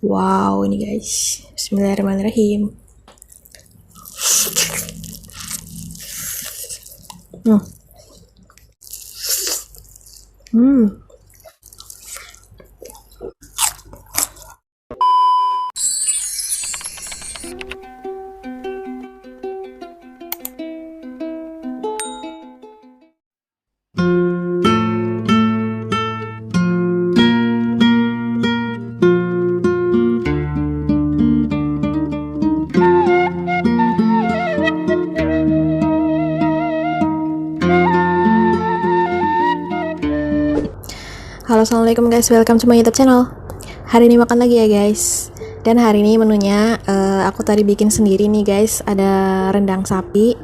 Wow, ini guys. Bismillahirrahmanirrahim. Hmm. Hmm. Halo, assalamualaikum guys, welcome to my YouTube channel. Hari ini makan lagi ya guys. Dan hari ini menunya aku tadi bikin sendiri nih guys. Ada rendang sapi,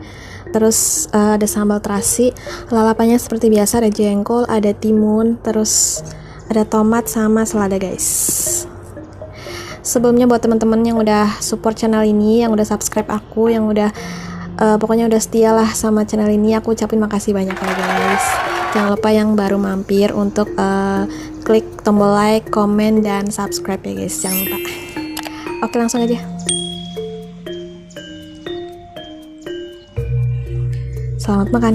terus ada sambal terasi. Lalapannya seperti biasa, ada jengkol, ada timun, terus ada tomat sama selada guys. Sebelumnya buat teman-teman yang udah support channel ini, yang udah subscribe aku, yang udah pokoknya udah setia lah sama channel ini, aku ucapin makasih banyak ya guys. Jangan lupa yang baru mampir untuk klik tombol like, komen, dan subscribe ya guys, jangan lupa. Oke, langsung aja. Selamat makan.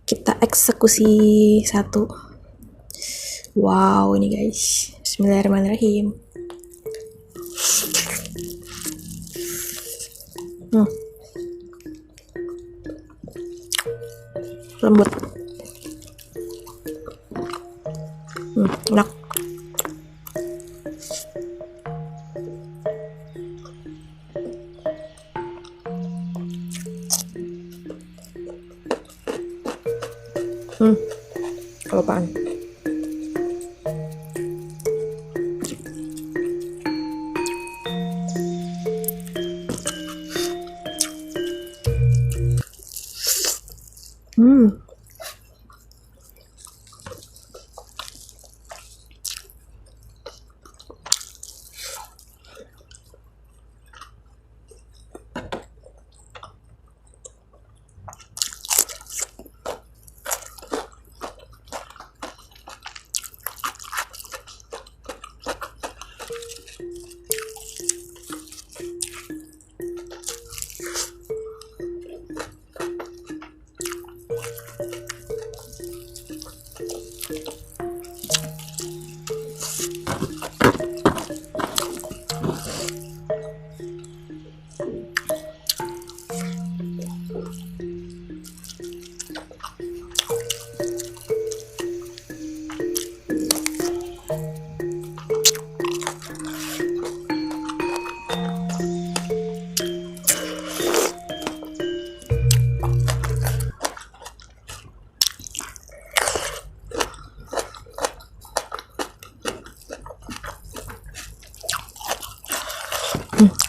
Kita eksekusi satu. Wow, ini guys. Bismillahirrahmanirrahim. Lembut. Enak. Kelupaan.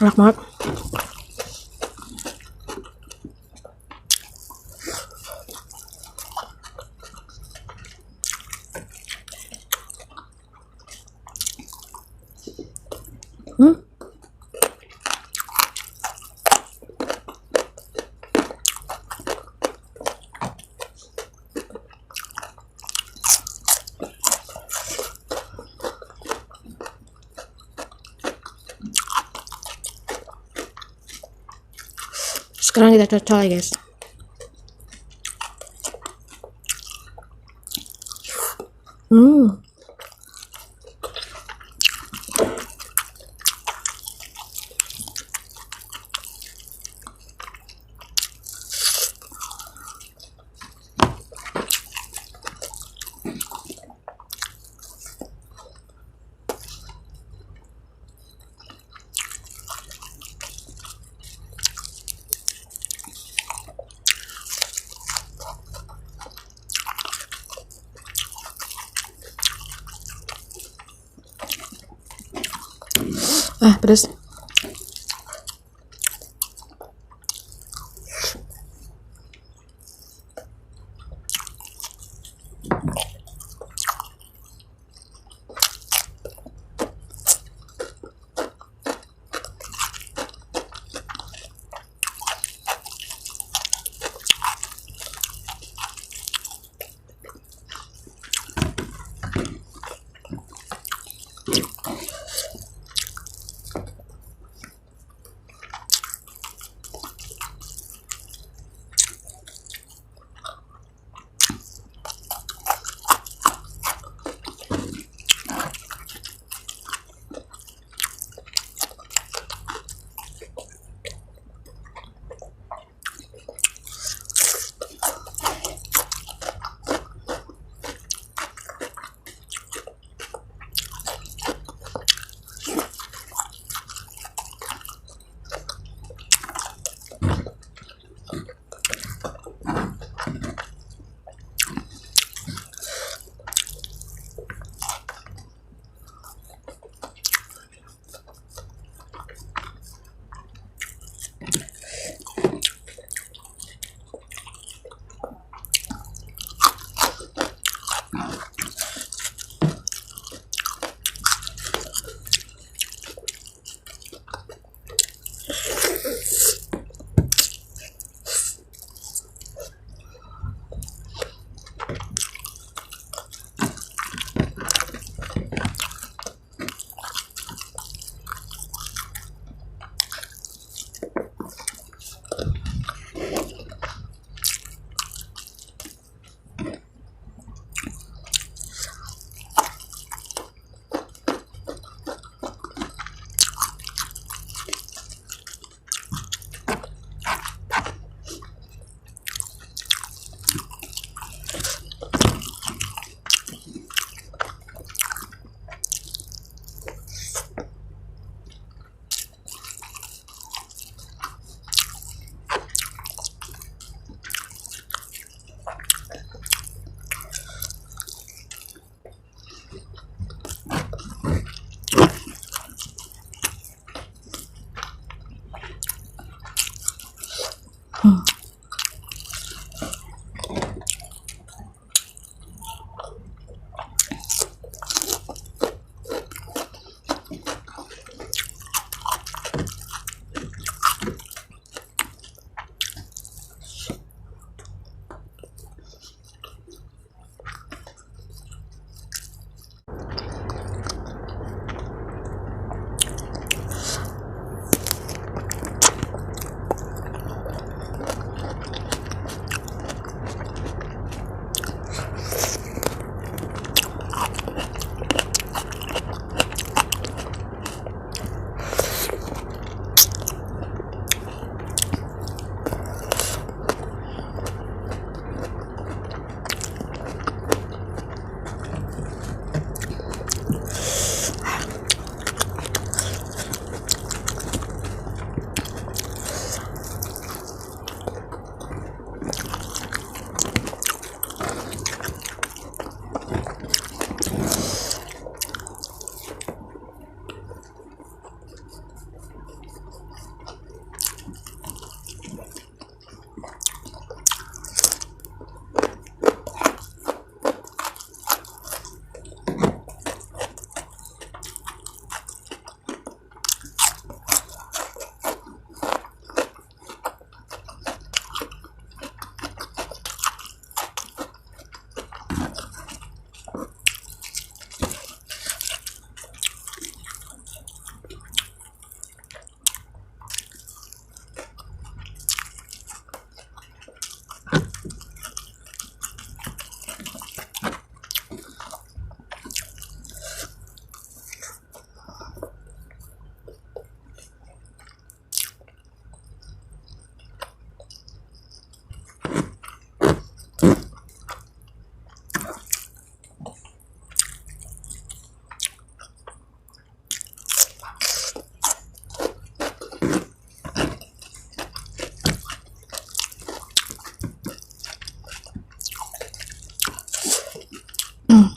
Enak banget. Sekarang kita cocol ya guys. Pedas.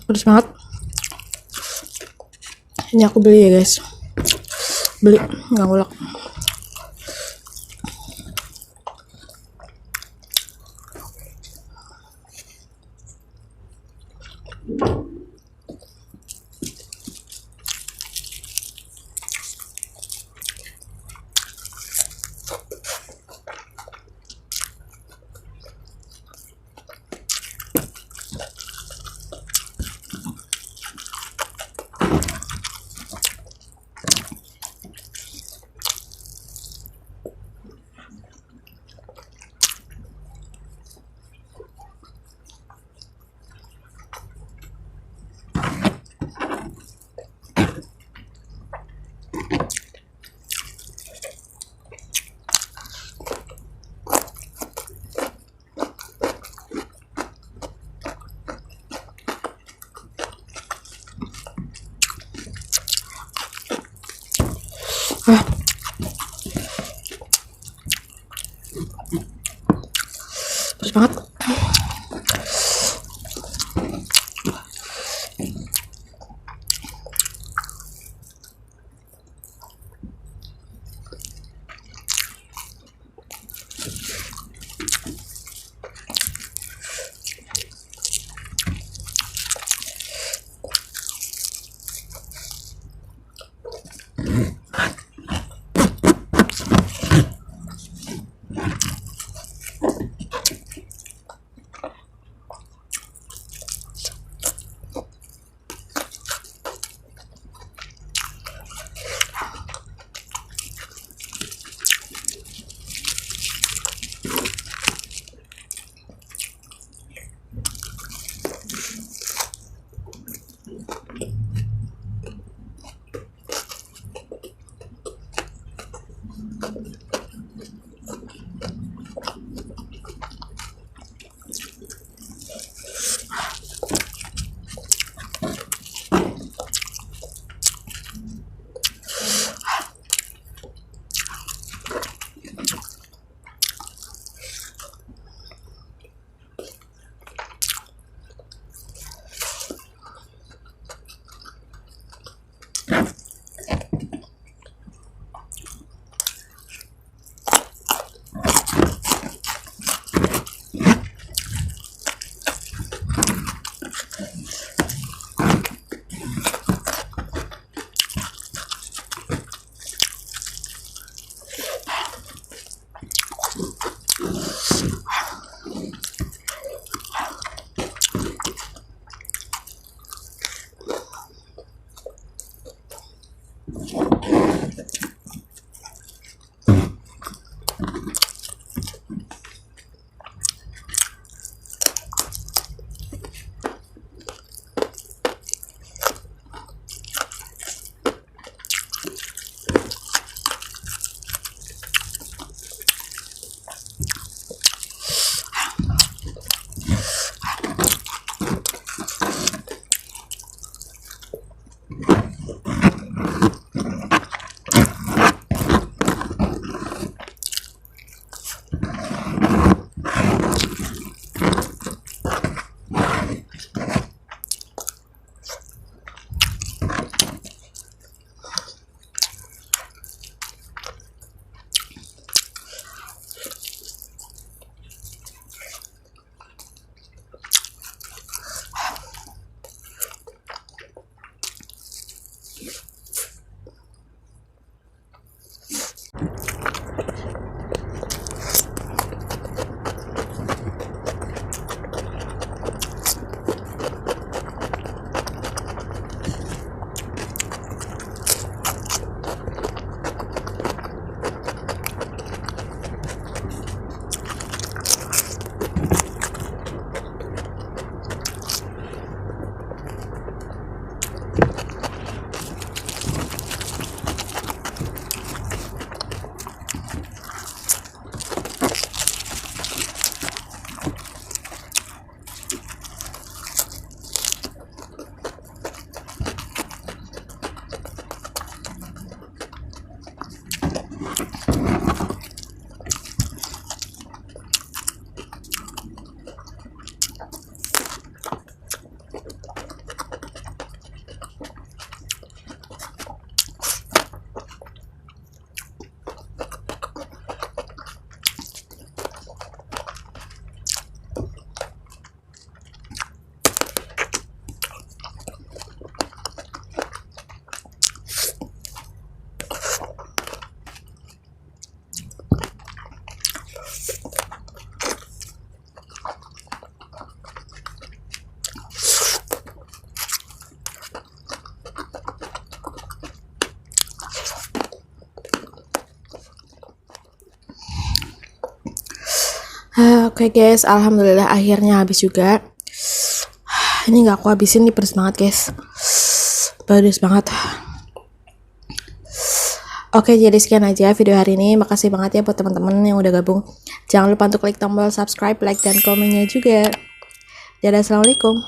Pedes banget. Ini aku beli ya guys, beli nggak ngulek. Pedes banget. Oke guys, alhamdulillah akhirnya habis juga. Ini nggak aku habisin, nih pedes banget guys, pedes banget. Oke, jadi sekian aja video hari ini. Makasih banget ya buat teman-teman yang udah gabung. Jangan lupa untuk klik tombol subscribe, like, dan komennya juga. Dadah, assalamualaikum.